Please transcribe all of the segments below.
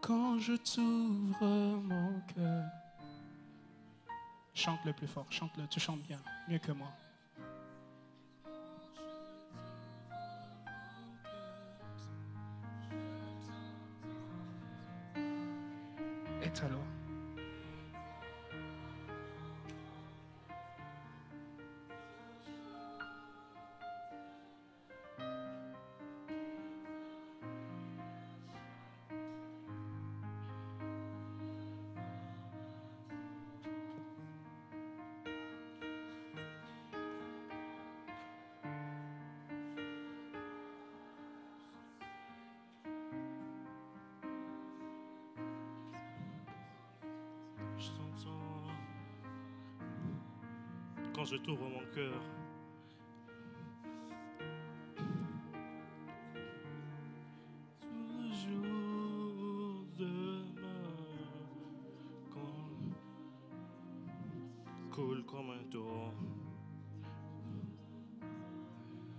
quand je t'ouvre mon cœur. Chante-le plus fort, chante-le, tu chantes bien, mieux que moi. Étale-le. Je t'entends quand je t'ouvre mon cœur. Toujours demain, quand coule comme un torrent.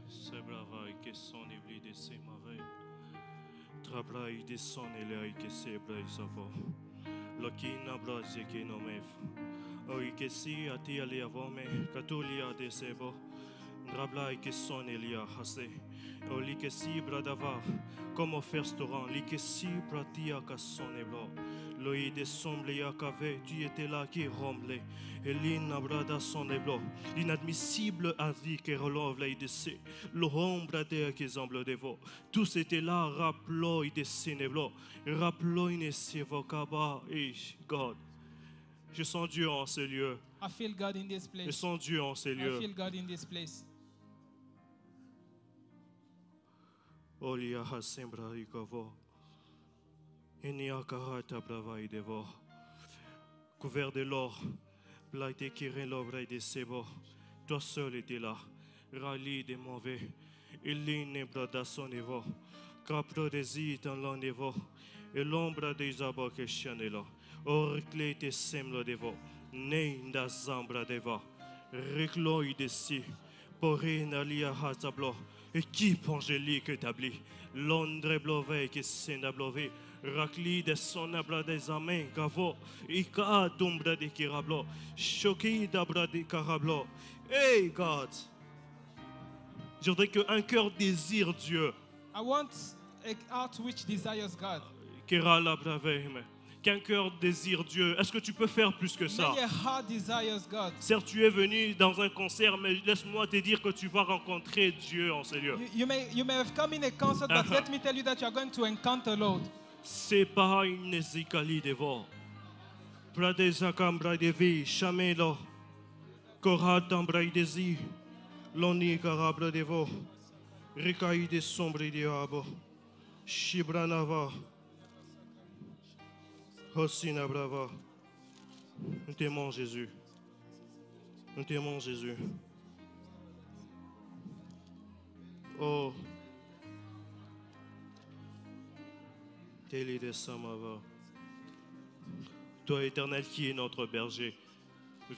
C'est brava que son ébli de ses marais. Trabraille de son élève que c'est braille sa voix. Lokina brazie que non me oi que si a ti ali avome catulia de sebo drablai que son elia hase o li que si bradava como ferstoran li que si pratia ka son eblo loi de somblia cave tu étais là qui romblait et l'ina brada son eblo l'inadmissible avis que relève la de se l'ombre de que semble de vo tous étaient là rappelons de sénéblo rappelons ne s'évocaba et God. Je sens Dieu en ce lieu. I feel God in this place. Je sens Dieu en ce I lieu. feel God in this place. Olia hasembra ikavo. Enia karata brava idevo. Couvert de l'or, plaité qui l'obra de sebo. Toi seul étais là, rallye des mauvais. Il brada son evo. Capro des dans l'endevo. Et l'ombre des abos que chanelo. Orclé te semlo devo. Nei da zambra deva. Recloi de si. Porina lia hatablo. Équipe angélique établie. Londres blové que senda blové. Racli de son abra des amens gavo. Ika dombra de kirablo. Choqué d'abra de carablo. Hey God! Je voudrais qu'un cœur désire Dieu. I want a heart which desires God. Qu'un cœur désire Dieu. Est-ce que tu peux faire plus que ça? May your heart desires God. Certes, tu es venu dans un concert, mais laisse-moi te dire que tu vas rencontrer Dieu en ce lieu. You may have come in a concert, but let me tell you that you are going to encounter Lord. C'est pas une ezikali devo. Pradesa kambra devi chamelo. Koratambra desi. Loni karabra devo. Recaï de sombre diabo. Shibranava. Hosina brava. Nous t'aimons Jésus. Nous t'aimons Jésus. Oh. Télé de Samava. Toi éternel qui est notre berger.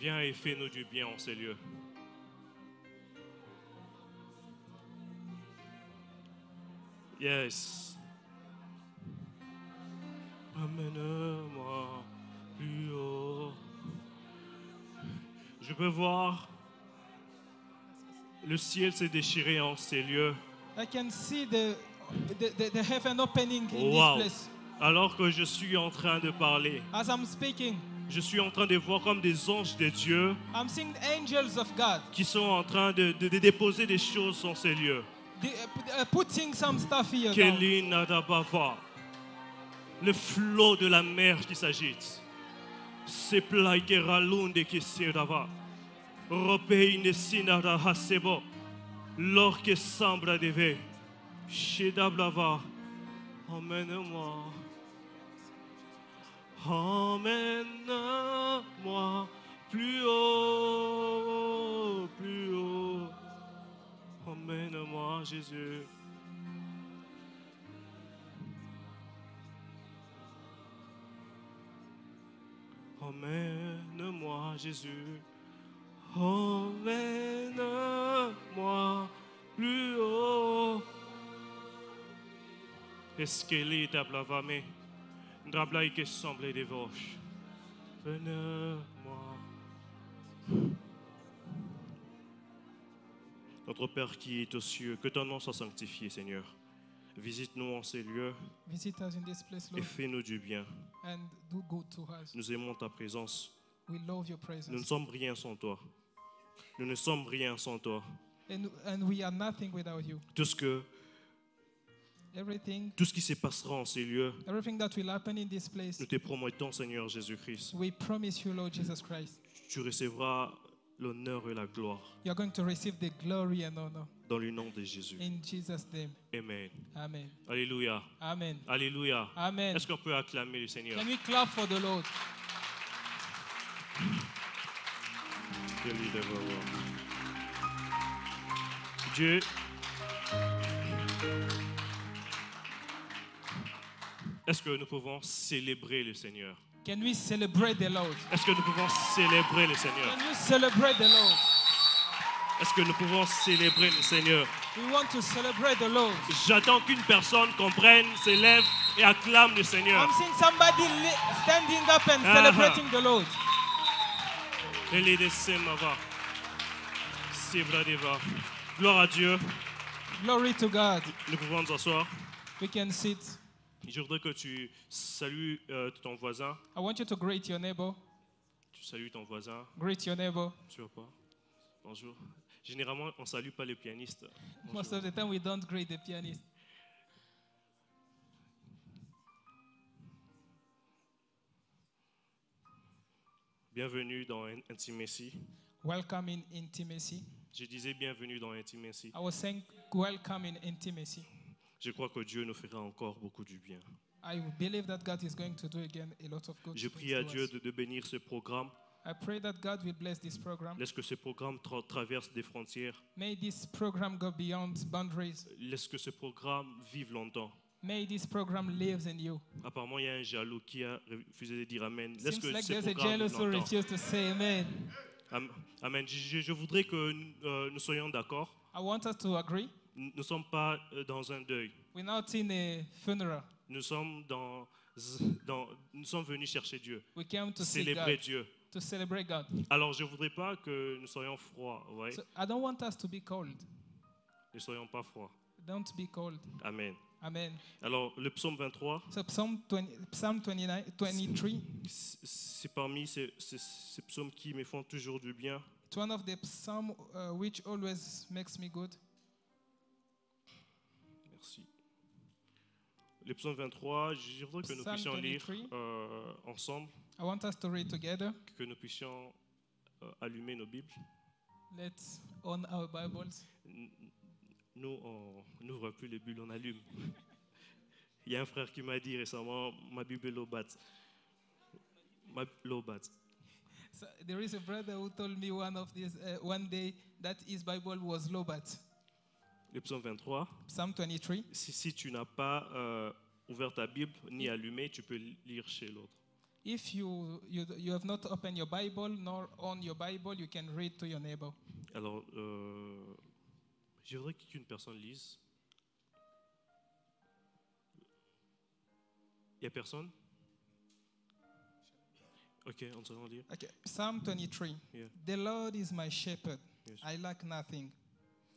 Viens et fais-nous du bien en ces lieux. Yes. Amène-moi plus haut. Je peux voir le ciel se déchirer en ces lieux. I can see the heaven opening in Wow. this place. Alors que je suis en train de parler, As I'm speaking, je suis en train de voir comme des anges de Dieu I'm seeing angels of God qui sont en train de déposer des choses en ces lieux. putting some stuff here. Down. Kelly Nadabava. Le flot de la mer qui s'agite. C'est plaïkera lunde qui s'irava. Ropei nesinara hasebo. L'or que sembra deve. Shedablava. Emmène-moi. Emmène-moi plus haut, plus haut. Emmène-moi, Jésus. Emmène-moi, Jésus. Emmène-moi plus haut. Eskelita blavame. Drablai que semblait des vaches. Venez-moi. Notre Père qui est aux cieux, que ton nom soit sanctifié, Seigneur. Visite-nous en ces lieux Visit us in this place, et Lord, fais-nous du bien. and do good to us. Nous aimons ta présence. We love your Nous ne presence. sommes rien sans toi. Nous ne sommes rien sans toi. And we are nothing without you. Tout ce qui se passera en ces lieux, Everything that will happen in this place, nous te promettons, Seigneur Jésus-Christ. we promise you, Lord Jesus Christ, Tu recevras l'honneur et la gloire you're going to receive the glory and honor. dans le nom de Jésus. In Jesus' name, Amen. amen. Alléluia. Amen. Alléluia. Amen. Est-ce qu'on peut acclamer le Seigneur? Can we clap for the Lord? Que lui de voir. Dieu. Est-ce que nous pouvons célébrer le Seigneur? Can we celebrate the Lord? Est-ce que nous pouvons célébrer le Seigneur? Can you celebrate the Lord? Est-ce que nous pouvons célébrer le Seigneur? We want to celebrate the Lord. J'attends qu'une personne comprenne, s'élève et acclame le Seigneur. I'm seeing somebody standing up and celebrating the Lord. Gloire à Dieu. Glory to God. Nous pouvons nous asseoir. We can sit. Je voudrais que tu salues ton voisin. I want you to greet your neighbor. Tu salues ton voisin. Greet your neighbor. Tu vois pas? Bonjour. Généralement, on ne salue pas les pianistes. Most of the time we don't greet the pianist. Bienvenue dans Intimacy. Welcome in intimacy. Je disais bienvenue dans Intimacy. I was saying welcome in intimacy. Je crois que Dieu nous fera encore beaucoup du bien. I believe that God is going to do again a lot of good Je things prie à to Dieu us. de bénir ce programme. I pray that God will bless this program. Laisse que ce programme traverse des frontières. May this program go beyond boundaries. Laisse que ce programme vive longtemps. May this program live in you. Apparemment, il y a un jaloux qui a refusé de dire Amen. Laisse Seems que like ce there's a programme jealous vive who longtemps. refused to say amen. Amen. Je voudrais que nous soyons d'accord. I want us to agree. Nous ne sommes pas dans un deuil. We're not in a funeral. Nous sommes nous sommes venus chercher Dieu, We came to see célébrer God, Dieu. to celebrate God. Alors, je ne voudrais pas que nous soyons froids. Ouais? So I don't want us to be cold. Ne soyons pas froids. Don't be cold. Amen. Amen. Alors, le psaume 23, So Psalm 23, c'est parmi ces psaumes qui me font toujours du bien. it's one of the psalms which always makes me good. Merci. Le psaume 23, je voudrais que nous Psalm puissions lire 23. ensemble, I want us to read together. que nous puissions allumer nos Bibles. Let's on our Bibles. Nous, on n'ouvre plus les Bibles, on allume. Il y a un frère qui m'a dit récemment, ma Bible est low bat. Low bat. So there is a brother who told me one day that his Bible was Lobat. Le psaume 23, Psalm 23. si tu n'as pas ouvert ta Bible ni allumé, tu peux lire chez l'autre. If you have not opened your Bible nor on your Bible, you can read to your neighbor. Alors, je voudrais qu'une personne lise. Il n'y a personne? Ok, on se rend lire. Okay. Psalm 23. Yeah. The Lord is my shepherd. Yes. I lack nothing.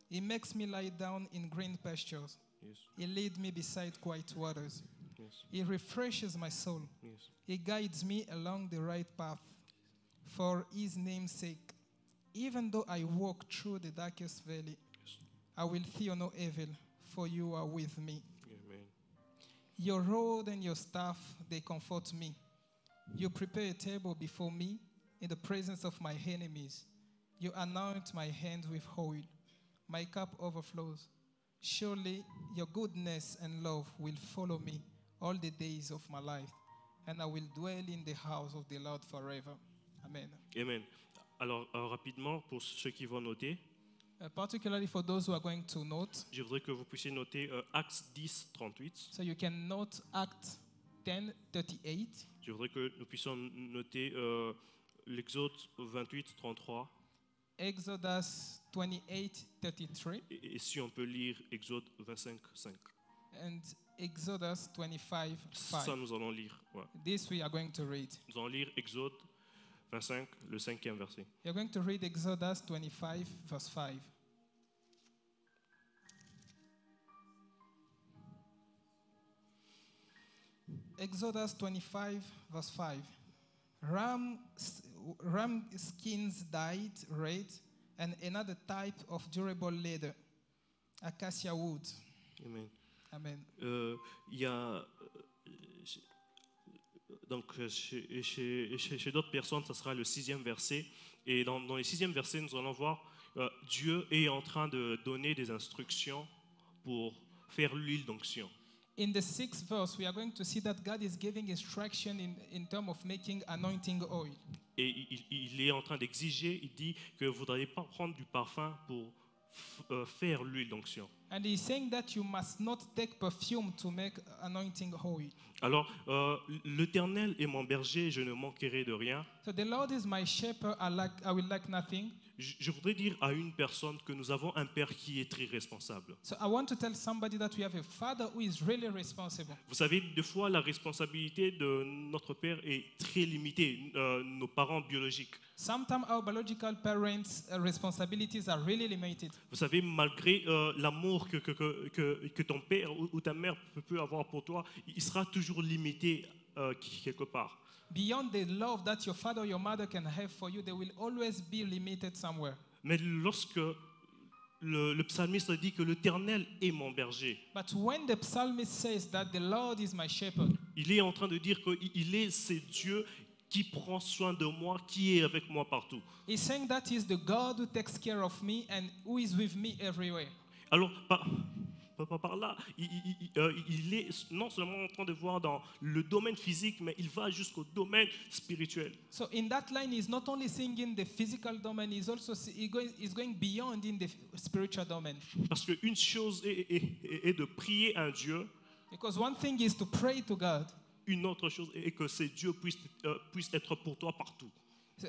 He makes me lie down in green pastures. Yes, He leads me beside quiet waters. yes, He refreshes my soul. yes. He guides me along the right path for his name's sake. Even though I walk through the darkest valley, I will fear no evil, for you are with me. Amen. Your rod and your staff, they comfort me. You prepare a table before me in the presence of my enemies. You anoint my hands with oil. My cup overflows. Surely your goodness and love will follow me all the days of my life, and I will dwell in the house of the Lord forever. Amen. Amen. Alors, rapidement, pour ceux qui vont noter, Particularly for those who are going to note, je voudrais que vous puissiez noter Actes 10, 38. so you can note Acts 10:38. Je voudrais que nous puissions noter l'Exode 28, 33. Exodus 28:33. Et si on peut lire Exode 25, 5. And Exodus 25, 5. Ça, nous allons lire. Ouais. This we are going to read. Nous allons lire Exode 25, le 5e verset. You're going to read Exodus 25, verse 5. Exodus 25, verse 5. Ram skins dyed red and another type of durable leather, acacia wood. Amen. Amen. Il y a donc chez d'autres personnes, ça sera le 6e verset. Et dans les 6e versets, nous allons voir Dieu est en train de donner des instructions pour faire l'huile d'onction. In the 6th verse, we are going to see that God is giving instruction in terms of making anointing oil. Et il est en train d'exiger, il dit que vous ne devez pas prendre du parfum pour faire l'huile d'onction. And he's saying that you must not take perfume to make anointing oil. Alors, l'Éternel est mon berger, je ne manquerai de rien. So the Lord is my shepherd, I will lack nothing. Je voudrais dire à une personne que nous avons un Père qui est très responsable. So I want to tell somebody that we have a father who is really responsible. Vous savez, des fois, la responsabilité de notre Père est très limitée, nos parents biologiques. Sometimes our biological parents' responsibilities are really limited. Vous savez, malgré l'amour que ton père ou ta mère peut avoir pour toi, il sera toujours limité quelque part. Beyond the love that your father or your mother can have for you, they will always be limited somewhere. Mais lorsque le psalmiste dit que l'Éternel est mon berger, But when the psalmist says that the Lord is my shepherd, il est en train de dire c'est Dieu qui prend soin de moi, qui est avec moi partout. he's saying that he's the God who takes care of me and who is with me everywhere. Alors, par là, il est non seulement en train de voir dans le domaine physique, mais il va jusqu'au domaine spirituel. So in that line, he's not only seeing in the physical domain, he's also he's going beyond in the spiritual domain. Parce qu'une chose est de prier un Dieu, Because one thing is to pray to God, une autre chose est que ce Dieu puisse être pour toi partout.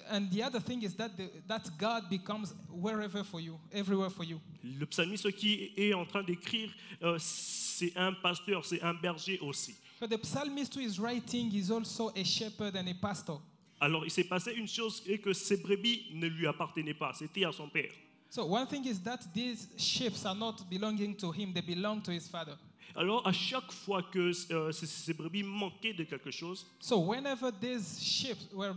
and the other thing is that that God becomes wherever for you, everywhere for you. Le psalmiste qui est en train d'écrire, c'est un pasteur, c'est un berger aussi. So the psalmist who is writing is also a shepherd and a pastor. Alors il s'est passé une chose et que ces brebis ne lui appartenaient pas, c'était à son père. So one thing is that these sheep are not belonging to him, they belong to his father. Alors à chaque fois que ces brebis manquaient de quelque chose, So whenever these sheep were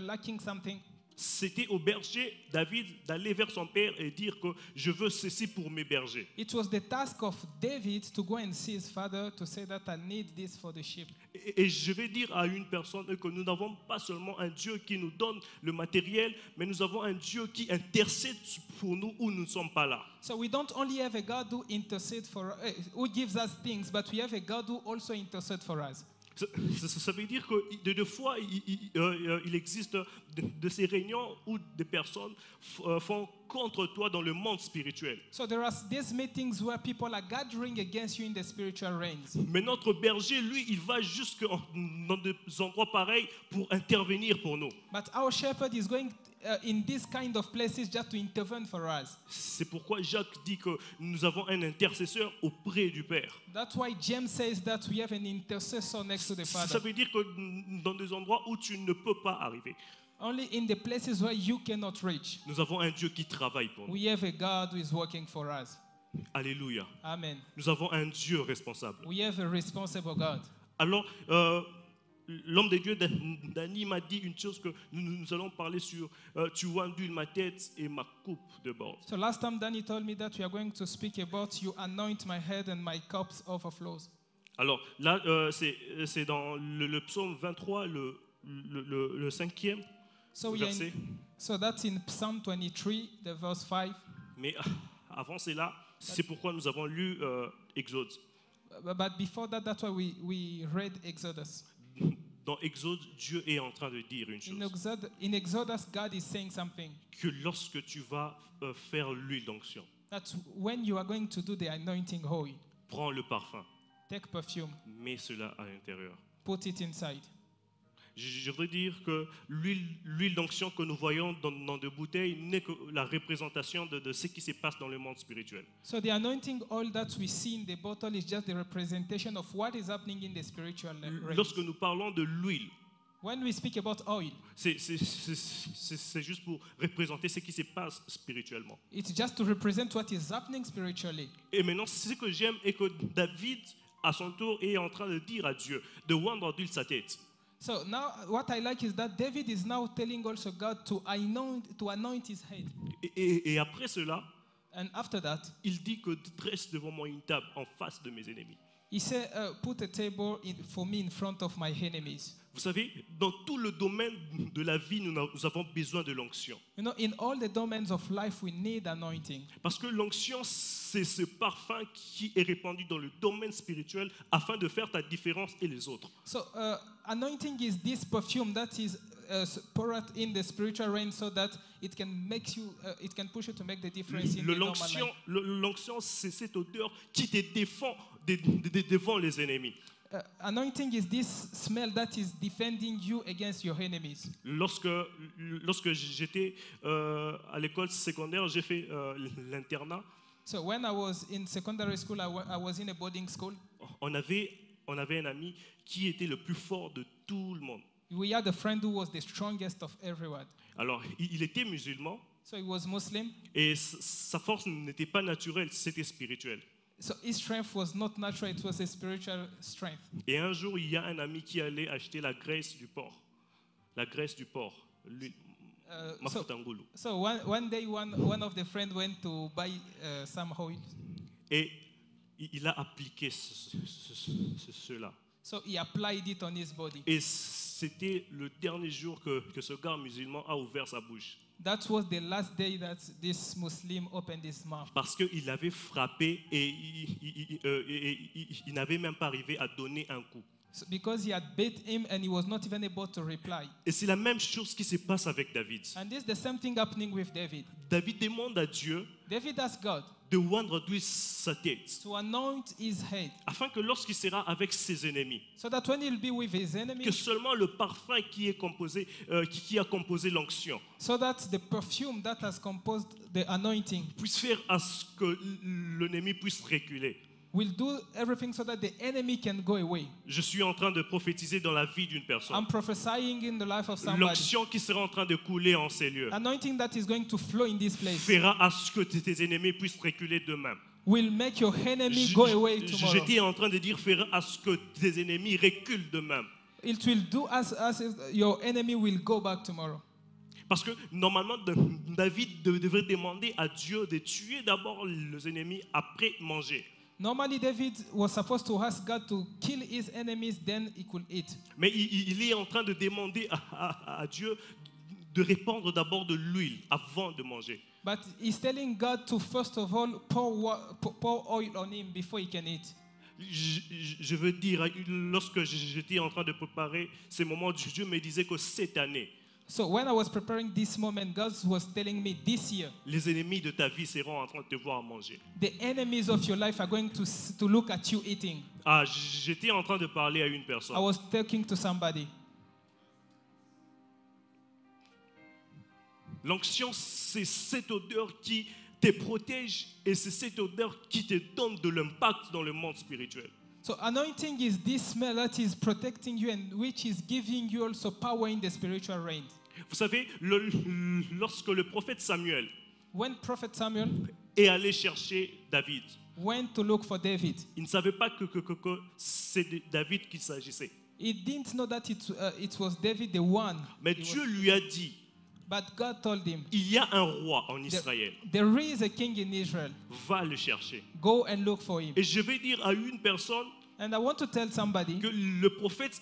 lacking something, c'était au berger David d'aller vers son père et dire que je veux ceci pour mes bergers. it was the task of David to go and see his father to say that I need this for the sheep. Et je vais dire à une personne que nous n'avons pas seulement un Dieu qui nous donne le matériel, mais nous avons un Dieu qui intercède pour nous où nous ne sommes pas là. So we don't only have a God who intercedes who gives us things, but we have a God who also intercedes for us. Ça veut dire que de fois, il existe de ces réunions où des personnes font contre toi dans le monde spirituel. So there are these meetings where people are gathering against you in the spiritual realms. Mais notre berger, lui, il va jusque dans des endroits pareils pour intervenir pour nous. But our shepherd is going in these kind of places just to intervene for us. C'est pourquoi Jacques dit que nous avons un intercesseur auprès du Père. That's why James says that we have an intercessor next to the Ça Father. veut dire que dans des endroits où tu ne peux pas arriver, Only in the places where you cannot reach, nous avons un Dieu qui travaille pour nous. we have a God who is working for us. Alléluia. Amen. Nous avons un Dieu responsable. We have a responsible God. Alors, l'homme de Dieu, Dany, m'a dit une chose que nous allons parler sur tu ondules ma tête et ma coupe déborde. So last time Danny told me that we are going to speak about you anoint my head and my cups overflows. Alors là, c'est dans le psaume 23, le 5e verset. So that's in Psalm 23, the verse 5. Mais avant cela, c'est pourquoi nous avons lu Exode. But before that, that's why we read Exodus. Dans Exode, Dieu est en train de dire une chose. In Exodus, God is saying something. Que lorsque tu vas faire l'huile d'onction, That when you are going to do the anointing oil, prends le parfum, take perfume, mets cela à l'intérieur. put it inside. Je voudrais dire que l'huile d'onction que nous voyons dans des bouteilles n'est que la représentation de ce qui se passe dans le monde spirituel. So the anointing oil that we see in the bottle is just the representation of what is happening in the spiritual realm. Lorsque nous parlons de l'huile, When we speak about oil, c'est juste pour représenter ce qui se passe spirituellement. it's just to represent what is happening spiritually. Et maintenant, ce que j'aime est que David, à son tour, est en train de dire à Dieu de oindre d'huile sa tête. So now what I like is that David is now telling also God to anoint his head. Et après cela, And after that, il dit que dresse devant moi une table en face de mes ennemis. he said, put a table for me in front of my enemies. Vous savez, dans tout le domaine de la vie, nous avons besoin de l'onction. You know, in all the domains of life, we need anointing. Parce que l'onction, c'est ce parfum qui est répandu dans le domaine spirituel afin de faire ta différence et les autres. So anointing is this perfume that is poured in the spiritual realm so that it can make you, it can push you to make the difference in the normal life. L'onction, c'est cette odeur qui te défend devant les ennemis. Anointing is this smell that is defending you against your enemies. Lorsque j'étais à l'école secondaire, j'ai fait l'internat. So when I was in secondary school, I was in a boarding school. On avait un ami qui était le plus fort de tout le monde. We had a friend who was the strongest of everyone. Alors, il était musulman So he was Muslim. et sa force n'était pas naturelle, c'était spirituel. So his strength was not natural, it was a spiritual strength. Et un jour, il y a un ami qui allait acheter la graisse du porc. La graisse du porc. Mafutangulu. So one day, one of the friends went to buy some oil. Et il a appliqué cela. So he applied it on his body. Et c'était le dernier jour que ce gars musulman a ouvert sa bouche. That was the last day that this Muslim opened his mouth. Parce qu'il avait frappé et il n'avait même pas arrivé à donner un coup. So because he had beat him and he was not even able to reply. Et c'est la même chose qui se passe avec David. And this is the same thing happening with David. David demande à Dieu David asked God de oindre d'huile sa tête, to anoint his head afin que lorsqu'il sera avec ses ennemis, so that when he'll be with his que enemies, seulement le parfum qui a composé l'onction so that the perfume that has composed the anointing puisse faire à ce que l'ennemi puisse reculer. will do everything so that the enemy can go away. Je suis en train de prophétiser dans la vie d'une personne. I'm prophesying in the life of somebody. L'onction qui sera en train de couler en ces lieux Anointing that is going to flow in this place fera à ce que tes ennemis puissent reculer demain. will make your enemy go away tomorrow. J'étais en train de dire fera à ce que tes ennemis reculent demain. It will do as your enemy will go back tomorrow. Parce que normalement, David devrait demander à Dieu de tuer d'abord les ennemis après manger. Normally, David was supposed to ask God to kill his enemies, then he could eat. Mais il est en train de demander à Dieu de répandre d'abord de l'huile avant de manger. But he's telling God to first of all pour oil on him before he can eat. Je veux dire, lorsque j'étais en train de préparer ces moments, Dieu me disait que cette année, So when I was preparing this moment, God was telling me this year, les ennemis de ta vie seront en train de te voir manger. the enemies of your life are going to look at you eating. Ah, j'étais en train de parler à une I personne. was talking to somebody. L'onction, c'est cette odeur qui te protège et c'est cette odeur qui te donne de l'impact dans le monde spirituel. So anointing is this smell that is protecting you and which is giving you also power in the spiritual realm. Vous savez, lorsque le prophète Samuel When Prophet Samuel est allé chercher David, went to look for David, il ne savait pas que c'est de David qu'il s'agissait. he didn't know that it was David the one. Mais Dieu lui a dit, But God told him, il y a un roi en Israël, there is a king in Israel. va le chercher. Go and look for him. Et je vais dire à une personne And I want to tell somebody que le prophète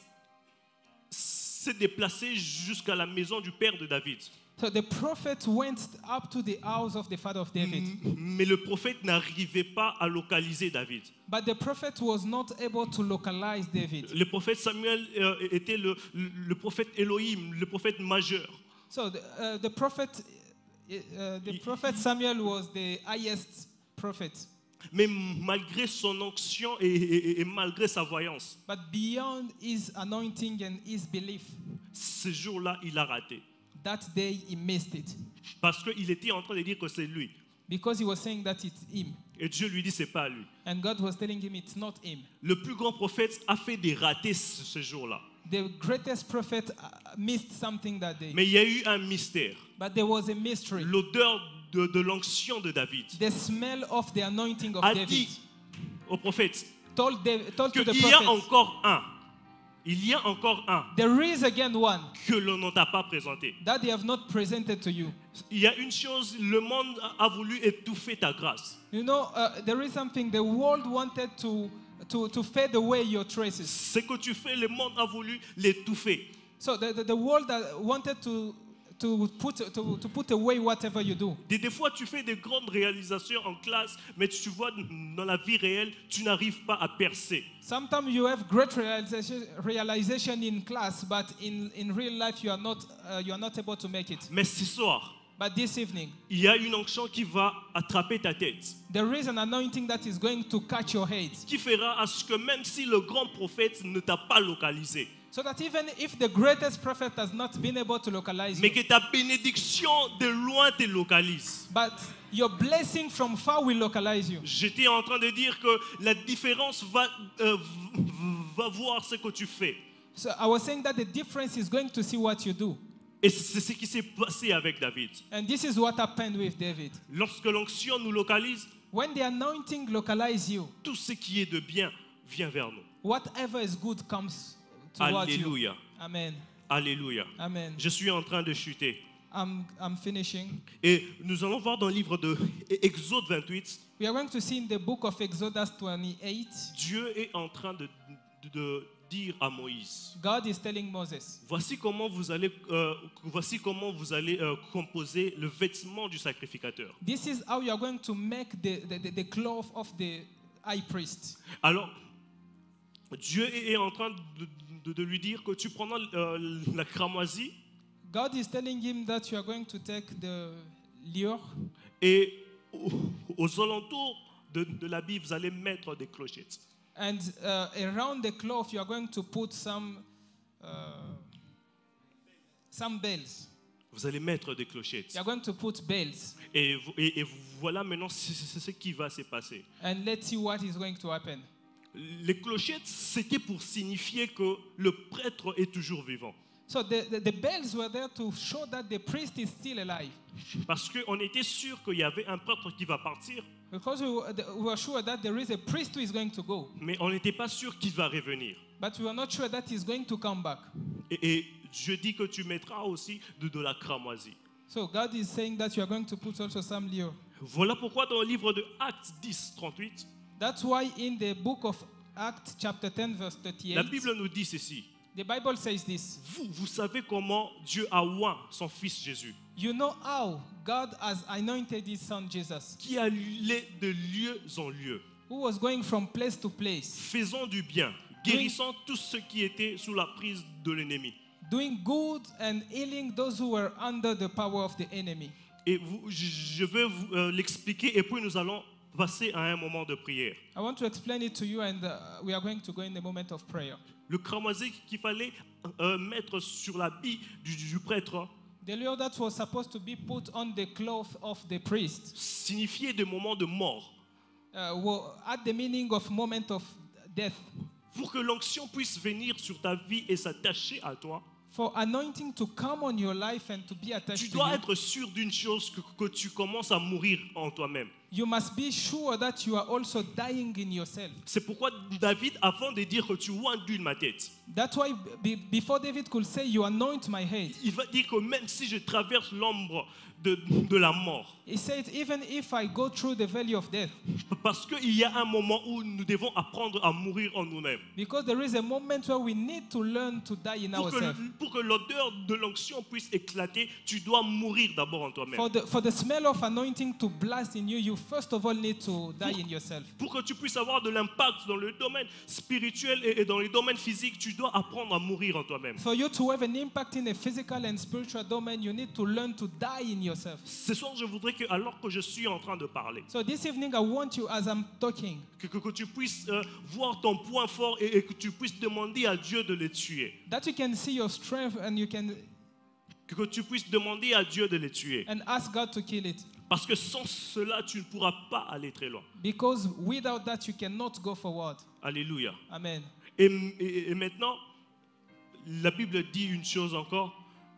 s'est déplacé jusqu'à la maison du père de David. so the prophet went up to the house of the father of David. Mais le prophète n'arrivait pas à localiser David. But the prophet was not able to localize David. Le prophète Samuel était le prophète Elohim, le prophète majeur. So the prophet Samuel was the highest prophet. Mais malgré son onction et malgré sa voyance, But beyond his anointing and his belief, ce jour-là, il a raté. That day he missed it. Parce qu'il était en train de dire que c'est lui. Because he was saying that it's him. Et Dieu lui dit, c'est pas lui. And God was telling him it's not him. Le plus grand prophète a fait des ratés ce jour-là. The greatest prophet missed something that day. Mais il y a eu un mystère. But there was a mystery. L'odeur de l'onction de David The smell of the anointing of a David dit au prophète told to the qu'il y a prophet, encore un. Il y a encore un there is again one que l'on ne t'a pas présenté. that they have not presented to you. Il y a une chose, le monde a voulu étouffer ta grâce. You know, there is something the world wanted to fade away your traces. Ce que tu fais, le monde a voulu l'étouffer. So the world wanted to put away whatever you do. Des fois, tu fais des grandes réalisations en classe, mais tu vois, dans la vie réelle, tu n'arrives pas à percer. Sometimes you have great realization in class, but in real life you are not able to make it. Mais ce soir, But this evening, il y a une onction qui va attraper ta tête, there is an anointing that is going to catch your head. qui fera à ce que même si le grand prophète ne t'a pas localisé, So that even if the greatest prophet has not been able to localize mais you, que ta bénédiction de loin te localise. but your blessing from far will localize you. J'étais en train de dire que la différence va voir ce que tu fais. So I was saying that the difference is going to see what you do. Et c'est ce qui s'est passé avec David. And this is what happened with David. Lorsque l'onction nous localise, When the anointing localizes you, tout ce qui est de bien vient vers nous. whatever is good comes towards you. Alléluia. Amen. Alléluia. Amen. Je suis en train de chuter. I'm finishing. Et nous allons voir dans le livre de Exode 28, We are going to see in the book of Exodus 28, Dieu est en train de dire à Moïse, God is telling Moses, voici comment vous allez composer le vêtement du sacrificateur. this is how you are going to make the cloth of the high priest. Alors, Dieu est en train de lui dire que tu prendras la cramoisie God is telling him that you are going to take the lyre, et aux alentours de l'habit, vous allez mettre des clochettes. and around the cloth you are going to put some bells. Vous allez mettre des clochettes. You are going to put bells. Et voilà maintenant c'est ce qui va se passer. And let's see what is going to happen. Les clochettes, c'était pour signifier que le prêtre est toujours vivant. So the bells were there to show that the priest is still alive. Parce qu'on était sûr qu'il y avait un prêtre qui va partir, Because we were sure that there is a priest who is going to go. mais on n'était pas sûr qu'il va revenir. But we were not sure that he's going to come back. Et Dieu dit que tu mettras aussi de la cramoisie. So God is saying that you are going to put also some lyre. Voilà pourquoi dans le livre de Actes 10, 38, That's why in the book of Acts chapter 10 verse la 38, Bible nous dit ceci. the Bible says this. Vous savez comment Dieu a oint son fils Jésus, You know how God has anointed his son Jesus, qui allait de lieu en lieu, who was going from place to place, faisant du bien, guérissant tous ceux qui étaient sous la prise de l'ennemi. doing good and healing those who were under the power of the enemy. Et je vais vous l'expliquer et puis nous allons passer à un moment de prière. I want to explain it to you, and we are going to go in the moment of prayer. Le cramoisi qu'il fallait mettre sur l'habit du prêtre The lyre that was supposed to be put on the cloth of the priest signifiait des moments de mort. had the meaning of moment of death. Pour que l'onction puisse venir sur ta vie et s'attacher à toi, For anointing to come on your life and to be attached tu to dois you, être sûr d'une chose, que tu commences à mourir en toi-même. you must be sure that you are also dying in yourself. C'est pourquoi David, avant de dire que tu oins d'huile ma tête, That's why before David could say, you anoint my head, il va dire que même si je traverse l'ombre de la mort, he said, even if I go through the valley of death, parce qu'il y a un moment où nous devons apprendre à mourir en nous-mêmes. because there is a moment where we need to learn to die in ourselves. Pour que l'odeur de l'onction puisse éclater, tu dois mourir d'abord en toi-même. For the smell of anointing to blast in you, you first of all need to die in yourself. Pour que tu puisses avoir de l'impact dans le domaine spirituel et dans le domaine physique, tu dois apprendre à mourir en toi-même. For you to have an impact in a physical and spiritual domain, you need to learn to die in yourself. Ce soir, je voudrais que, alors que je suis en train de parler, So this evening, I want you, as I'm talking, que tu puisses voir ton point fort et que tu puisses demander à Dieu de les tuer. that you can see your strength and you can Que tu puisses demander à Dieu de les tuer. and ask God to kill it. Parce que sans cela, tu ne pourras pas aller très loin. Because without that, you cannot go forward. Alléluia. Amen. Et maintenant, la Bible dit une chose encore,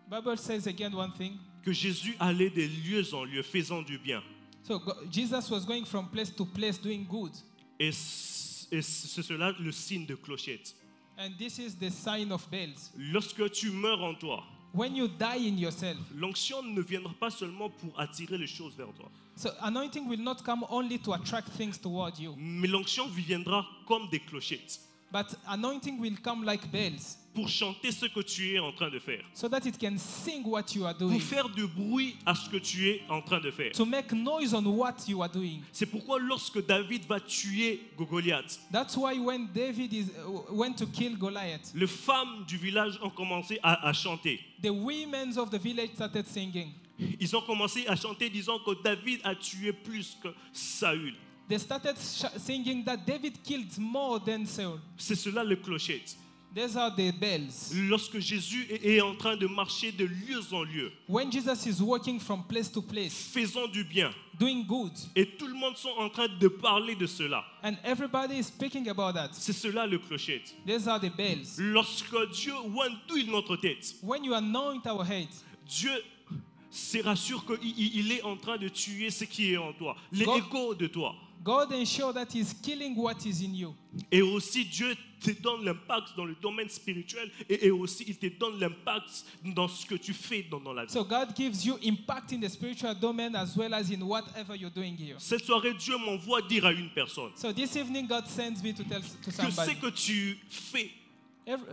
Bible says again one thing. que Jésus allait de lieu en lieu, faisant du bien. So Jesus was going from place to place doing good. Et c'est cela le signe de clochette. And this is the sign of bells. Lorsque tu meurs en toi, When you die in yourself, l'onction ne viendra pas seulement pour attirer les choses vers toi, so anointing will not come only to attract things toward you, mais l'onction viendra comme des clochettes but anointing will come like bells, pour chanter ce que tu es en train de faire, so that it can sing what you are pour doing, faire du bruit à ce que tu es en train de faire. to make noise on what you are doing. C'est pourquoi lorsque David va tuer Goliath, That's why when David went to kill Goliath, les femmes du village ont commencé à chanter. the women of the village started singing. Ils ont commencé à chanter disant que David a tué plus que Saül. They started singing that David killed more than Saul. C'est cela le clochette. These are the bells. Lorsque Jésus est en train de marcher de lieu en lieu, When Jesus is walking from place to place, faisant du bien, doing good, et tout le monde sont en train de parler de cela, and everybody is speaking about that, c'est cela le clochette. these are the bells. Lorsque Dieu ondule notre tête, When you anoint our head, Dieu sera sûr qu'il est en train de tuer ce qui est en toi, l'ego de toi. God ensure that He's killing what is in you. Et aussi Dieu te donne l'impact dans le domaine spirituel et aussi il te donne l'impact dans ce que tu fais dans la vie. So God gives you impact in the spiritual domain as well as in whatever you're doing here. Cette soirée, Dieu m'envoie dire à une personne So this evening, God sends me to tell to que somebody, ce que tu fais,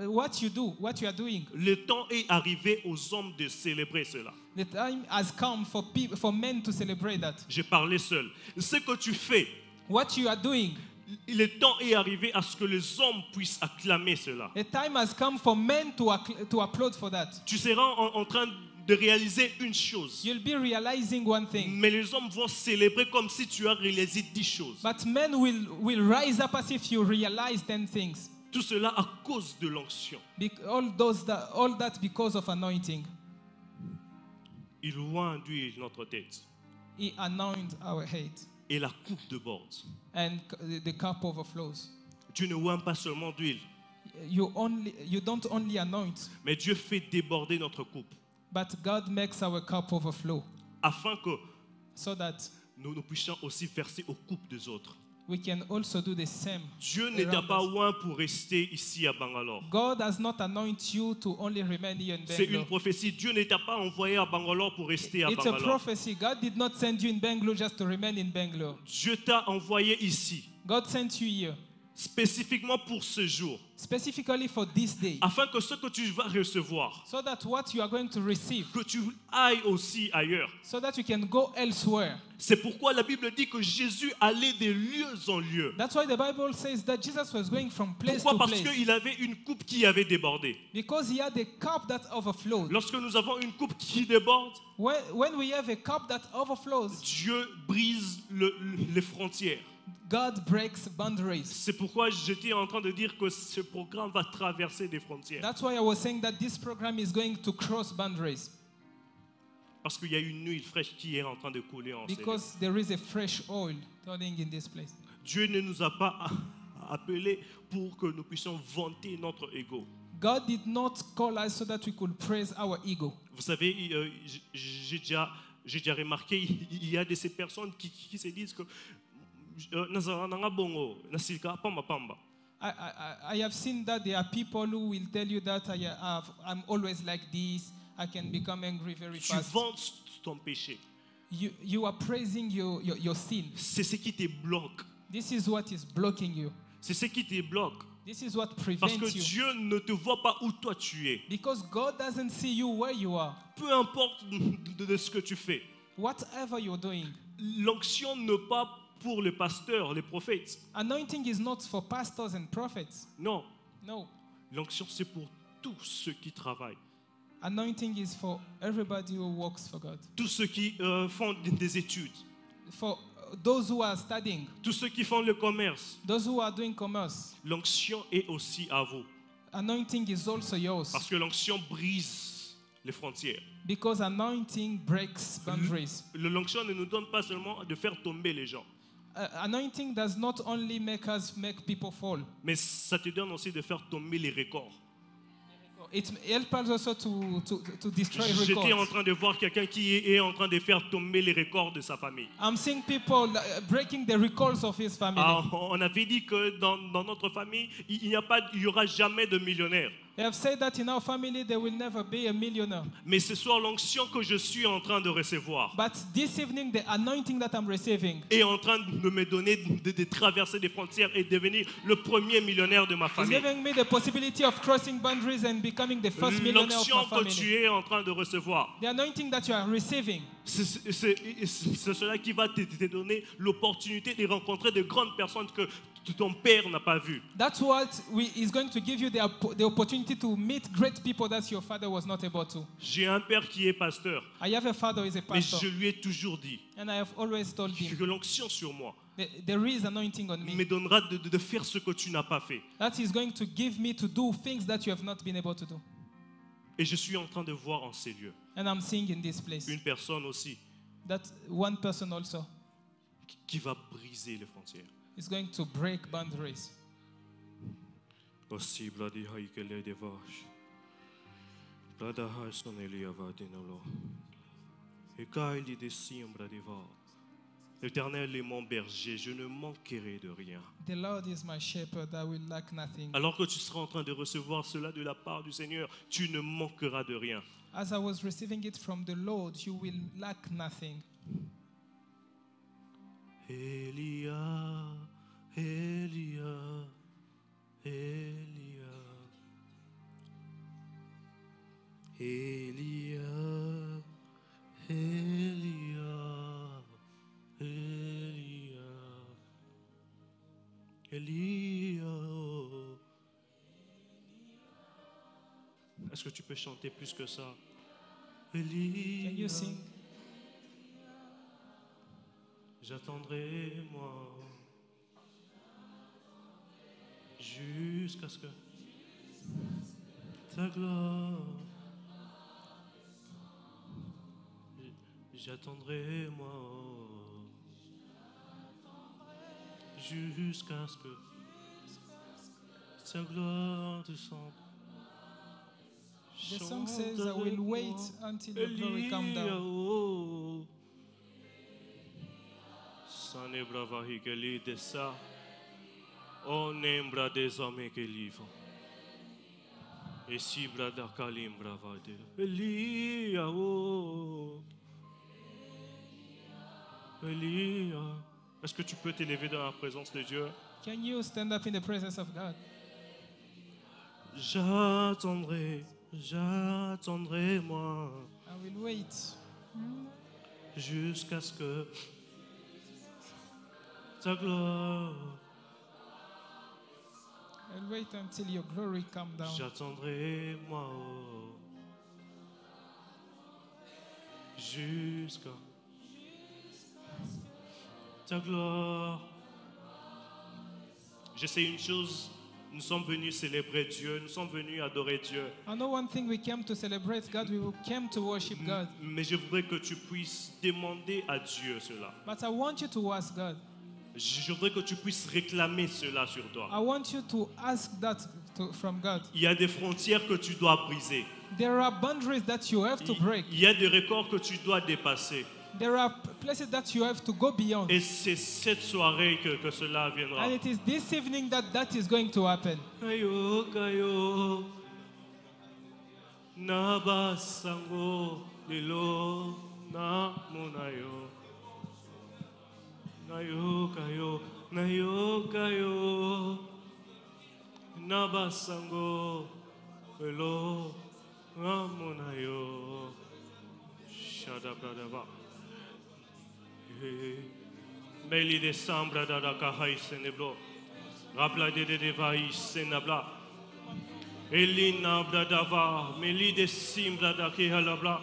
what you do, what you are doing. le temps est arrivé aux hommes de célébrer cela. The time has come for people, for men to celebrate that. J'ai parlé seul. Ce que tu fais, What you are doing, le temps est arrivé à ce que les hommes puissent acclamer cela. the time has come for men to applaud for that. Tu seras en train de réaliser une chose, You'll be realizing one thing, mais les hommes vont célébrer comme si tu as réalisé 10 choses. but men will rise up as if you realize 10 things. Tout cela à cause de l'onction. All that because of anointing. Il ondule notre tête He anoints our head, et la coupe déborde. and the cup overflows. Dieu ne oint pas seulement d'huile, You don't only anoint, mais Dieu fait déborder notre coupe but God makes our cup overflow, afin que so that nous puissions aussi verser aux coupes des autres. we can also do the same. Dieu ne t'a around pas us. oint pour rester ici à Bangalore. God has not anointed you to only remain here in C'est une Bangalore. prophétie. Dieu ne t'a pas envoyé à Bangalore pour rester à It's a Bangalore. prophecy. God did not send you in Bangalore just to remain in Bangalore. Dieu t'a envoyé ici, God sent you here spécifiquement pour ce jour, specifically for this day, afin que ce que tu vas recevoir, so that what you are going to receive, que tu ailles aussi ailleurs. so that you can go elsewhere. C'est pourquoi la Bible dit que Jésus allait de lieu en lieu. That's why the Bible says that Jesus was going from place Pourquoi? to Parce place, qu'il avait une coupe qui avait débordé. because he had a cup that overflowed. Lorsque nous avons une coupe qui déborde, When we have a cup that overflows, Dieu brise les frontières. God breaks boundaries. C'est pourquoi j'étais en train de dire que ce programme va traverser des frontières. That's why I was saying that this program is going to cross boundaries, Parce qu'il y a une huile fraîche qui est en train de couler en Seigneur. because there is a fresh oil turning in this place. Dieu ne nous a pas appelés pour que nous puissions vanter notre ego. God did not call us so that we could praise our ego. Vous savez, j'ai déjà remarqué, il y a de ces personnes qui se disent que I have seen that there are people who will tell you that I'm always like this. I can become angry very tu fast. vantes ton péché. You are praising your sin. C'est ce qui te bloque. This is what is blocking you. C'est ce qui te bloque. This is what Parce que prevents you. Dieu ne te voit pas où toi tu es. Because God doesn't see you where you are. Peu importe de ce que tu fais. Whatever you're doing, l'onction n'est pas pour les pasteurs, les prophètes. Anointing is not for pastors and prophets. Non, No. l'onction c'est pour tous ceux qui travaillent, Anointing is for everybody who works for God. tous ceux qui font des études, For those who are studying, tous ceux qui font le commerce. those who are doing commerce. L'onction est aussi à vous. Anointing is also yours. Parce que l'onction brise les frontières. Because anointing breaks boundaries. L'onction ne nous donne pas seulement de faire tomber les gens, Anointing does not only make us make people fall. mais ça te donne aussi de faire tomber les records. It helps us also to destroy J'étais en records. train de voir quelqu'un qui est en train de faire tomber les records de sa famille. I'm seeing people breaking the records of his family. On avait dit que dans notre famille, il y aura jamais de millionnaire. They have said that in our family there will never be a millionaire. Mais ce soir, l'onction que je suis en train de recevoir But this evening, the anointing that I'm receiving est en train de me donner de traverser des frontières et devenir le premier millionnaire de ma is famille. giving me the possibility of crossing boundaries and becoming the first millionaire of L'onction my que family. tu es en train de recevoir, The anointing that you are receiving c'est cela qui va te donner l'opportunité de rencontrer de grandes personnes que ton père n'a pas vues. That's what is going to give you the opportunity to meet great people that your father was not able to. J'ai un père qui est pasteur, I have a father who is a mais pastor, je lui ai toujours dit and I have always told him que l'onction sur moi there is anointing on me me donnera de faire ce que tu n'as pas fait. that is going to give me to do things that you have not been able to do. Et je suis en train de voir en ces lieux And I'm seeing in this place une personne aussi that one person also qui va briser les frontières. is going to break boundaries. Aussi, bladi haikele de vache. Blada haison eliava dinolo. Et kaili de siembra de va. L'Éternel est mon berger, je ne manquerai de rien. The Lord is my shepherd, I will lack nothing. Alors que tu seras en train de recevoir cela de la part du Seigneur, tu ne manqueras de rien. As I was receiving it from the Lord, you will lack nothing. Elia, Elia, Elia, Elia, Elia, Elia, Elia. Est-ce que tu peux chanter plus que ça? Elia. Can you sing? J'attendrai, moi, jusqu'à ce que ta gloire. J'attendrai, moi, jusqu'à ce que ta gloire descende. The song says, I will wait until your glory come down. Sane brava higeli de sa, o nembra des hommes que livre. Et si brada kalim brava de Elia, oh Elia. Est-ce que tu peux t'élever dans la présence de Dieu? Can you stand up in the presence of God? J'attendrai, j'attendrai moi, I will wait jusqu'à ce que ta gloire. I'll wait until your glory come down. J'attendrai moi, oh, jusqu'à ta gloire. Je sais une chose, nous sommes venus célébrer Dieu, nous sommes venus adorer Dieu. I know one thing, we came to celebrate God, we came to worship God. Mais je voudrais que tu puisses demander à Dieu cela. But I want you to ask God. Je voudrais que tu puisses réclamer cela sur toi. I want you to ask that from God. Il y a des frontières que tu dois briser. There are boundaries that you have to break. Il y a des records que tu dois dépasser. There are places that you have to go beyond. Et c'est cette soirée que cela viendra. And it is this evening that is going to happen. Kayo, kayo, nabasango lilo na munayo. Nayo kayo, nayo kayo, nabasango lilo na munayo. Shada bradava. Meli de sambra da da kahai senebro. Rapla de devai senabla. Elina bradava. Meli de simbra da kihalabla.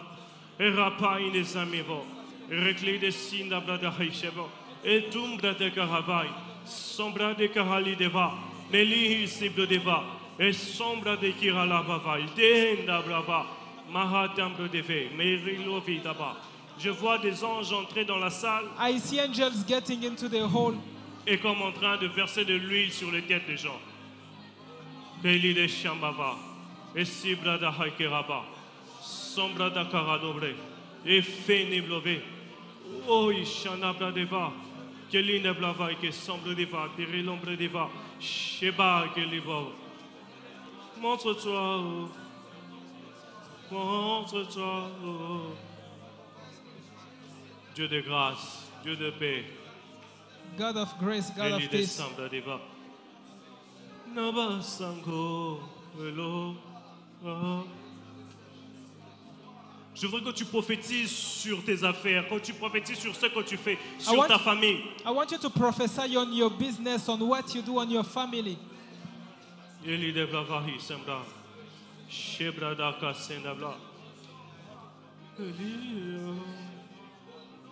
Erapai de samevo. Rekli de sinda brada haishebo. Etumbra de kahavai. Sombra de kahali deva. Meli sibro deva. Et sombra de kiralabava. Denda brava. Mahatambro deve. Merilo vidaba. Je vois des anges entrer dans la salle I see angels getting into the hall et comme en train de verser de l'huile sur les têtes des gens. Beli de Shambava, et Sibra da Haikeraba, Sombra da Karadobre, et Féniblové, Oh Ishanabra deva, Keline Blava, que semble deva, Piri l'ombre deva, Sheba Kelibo. Montre-toi, montre-toi. Dieu de grâce, Dieu de paix. God of grace, God of peace. Je voudrais que tu prophétises sur tes affaires, que tu prophétises sur ce que tu fais, sur ta famille. I want you to prophesy on your business, on what you do, on your family.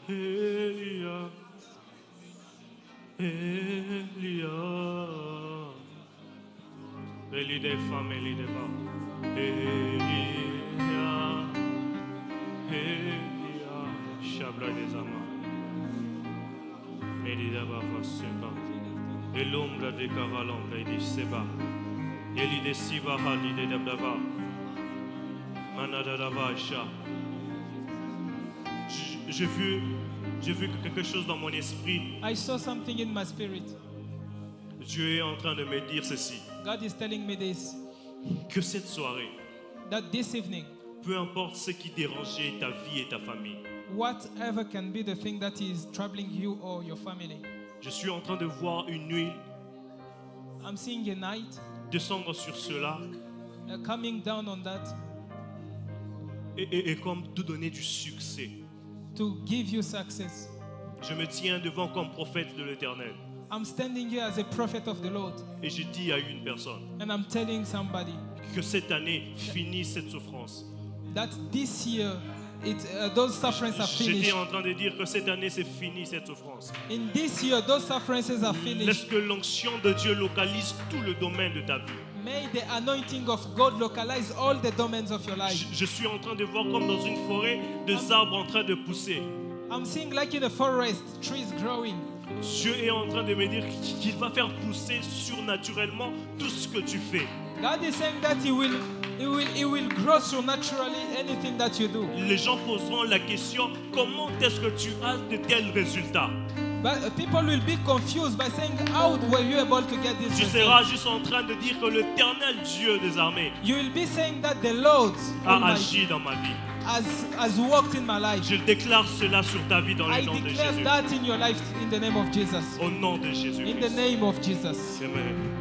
Elia, Elia, Eli de femme, Eli de va, Elia, Elia, Chabla des amas, Eli de va Seba, et l'ombre de Cavalombre et de Seba, Eli de Siva, Hali de Dava, Manadava, Sha. J'ai vu quelque chose dans mon esprit. I saw something in my spirit. Dieu est en train de me dire ceci. God is telling me this. Que cette soirée, That this evening, peu importe ce qui dérangeait ta vie et ta famille, whatever can be the thing that is troubling you or your family, je suis en train de voir une huile I'm seeing a night descendre sur cela coming down on that et comme te donner du succès. to give you success. Je me tiens devant comme prophète de l'Éternel I'm standing here as a prophet of the Lord, et je dis à une personne and I'm telling somebody que cette année finisse cette souffrance. that this year, those sufferings are J'étais finished. en train de dire que cette année c'est fini cette souffrance. In this year, those sufferings are Laisse finished. que l'onction de Dieu localise tout le domaine de ta vie. May the anointing of God localize all the domains of your life. Je suis en train de voir comme dans une forêt des arbres en train de pousser. I'm seeing like in a forest, trees growing. Dieu est en train de me dire qu'il va faire pousser surnaturellement tout ce que tu fais. God is saying that He will grow supernaturally anything that you do. Les gens poseront la question, comment est-ce que tu as de tels résultats? But people will be confused by saying, how were you able to get this Tu result? seras juste en train de dire que l'Éternel Dieu des armées You will be saying that the Lord a Almighty agi dans ma vie. has worked in my life. Je déclare cela sur ta vie dans le I nom de declare Jésus. that in your life in the name of Jesus. Au nom de Jésus. In the name of Jesus. Amen.